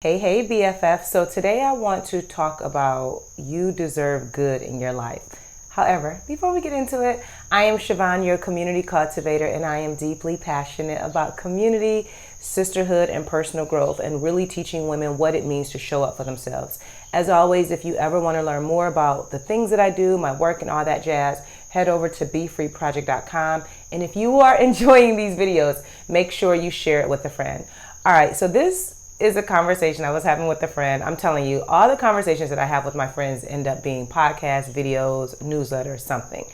Hey, BFF. So today I want to talk about you deserve good in your life. However, before we get into it, I am Siobhan, your community cultivator, and I am deeply passionate about community, sisterhood, and personal growth, and really teaching women what it means to show up for themselves. As always, if you ever want to learn more about the things that I do, my work, and all that jazz, head over to BeFreeProject.com. And if you are enjoying these videos, make sure you share it with a friend. All right, so this is a conversation I was having with a friend. I'm telling you, all the conversations that I have with my friends end up being podcasts, videos, newsletters, something.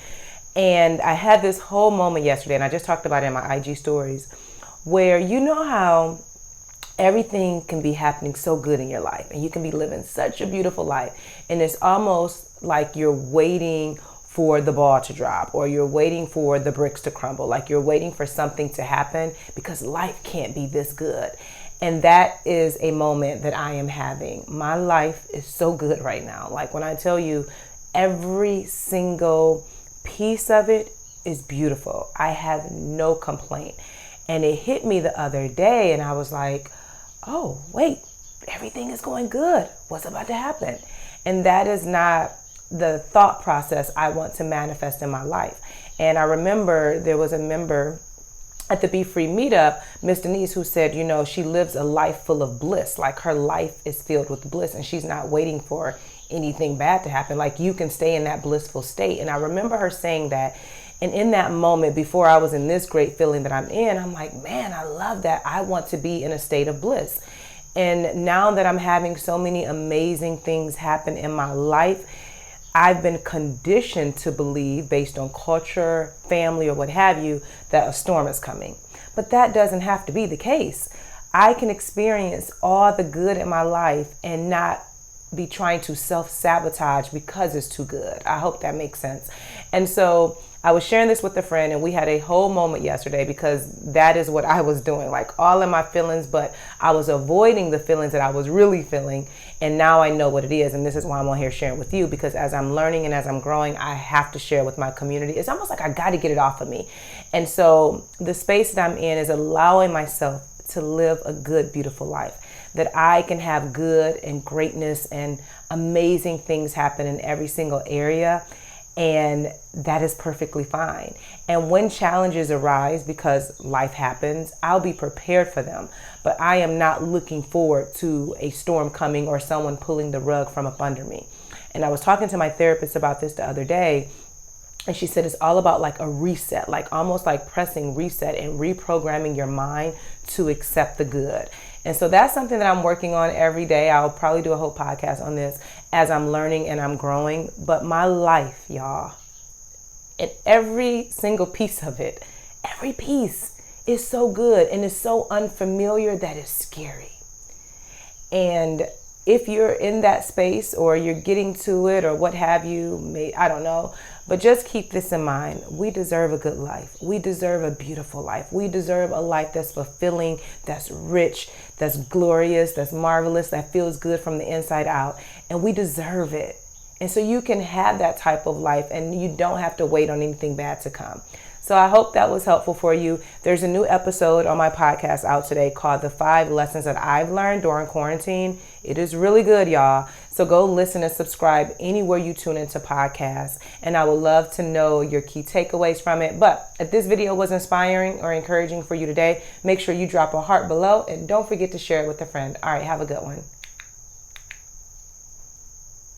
And I had this whole moment yesterday, and I just talked about it in my IG stories, where you know how everything can be happening so good in your life, and you can be living such a beautiful life, and it's almost like you're waiting for the ball to drop, or you're waiting for the bricks to crumble, like you're waiting for something to happen because life can't be this good. And that is a moment that I am having. My life is so good right now. Like when I tell you, every single piece of it is beautiful. I have no complaint. And it hit me the other day and I was like, oh, wait, everything is going good. What's about to happen? And that is not the thought process I want to manifest in my life. And I remember there was a member at the Be Free meetup, Miss Denise, who said, you know, she lives a life full of bliss. Like her life is filled with bliss and she's not waiting for anything bad to happen. Like you can stay in that blissful state. And I remember her saying that. And in that moment, before I was in this great feeling that I'm in, I'm like, man, I love that. I want to be in a state of bliss. And now that I'm having so many amazing things happen in my life, I've been conditioned to believe, based on culture, family, or what have you, that a storm is coming. But that doesn't have to be the case. I can experience all the good in my life and not be trying to self-sabotage because it's too good. I hope that makes sense. And so I was sharing this with a friend and we had a whole moment yesterday because that is what I was doing, like all in my feelings, but I was avoiding the feelings that I was really feeling. And now I know what it is. And this is why I'm on here sharing with you, because as I'm learning and as I'm growing, I have to share with my community. It's almost like I got to get it off of me. And so the space that I'm in is allowing myself to live a good, beautiful life, that I can have good and greatness and amazing things happen in every single area. And that is perfectly fine. And when challenges arise, because life happens, I'll be prepared for them. But I am not looking forward to a storm coming or someone pulling the rug from up under me. And I was talking to my therapist about this the other day. And she said it's all about like a reset, like almost like pressing reset and reprogramming your mind to accept the good. And so that's something that I'm working on every day. I'll probably do a whole podcast on this as I'm learning and I'm growing. But my life, y'all, and every single piece of it, every piece is so good and is so unfamiliar that it's scary. And if you're in that space or you're getting to it or what have you, I don't know, but just keep this in mind. We deserve a good life. We deserve a beautiful life. We deserve a life that's fulfilling, that's rich, that's glorious, that's marvelous, that feels good from the inside out. And we deserve it. And so you can have that type of life and you don't have to wait on anything bad to come. So I hope that was helpful for you. There's a new episode on my podcast out today called The 5 Lessons That I've Learned During Quarantine. It is really good, y'all. So go listen and subscribe anywhere you tune into podcasts. And I would love to know your key takeaways from it. But if this video was inspiring or encouraging for you today, make sure you drop a heart below and don't forget to share it with a friend. All right, have a good one.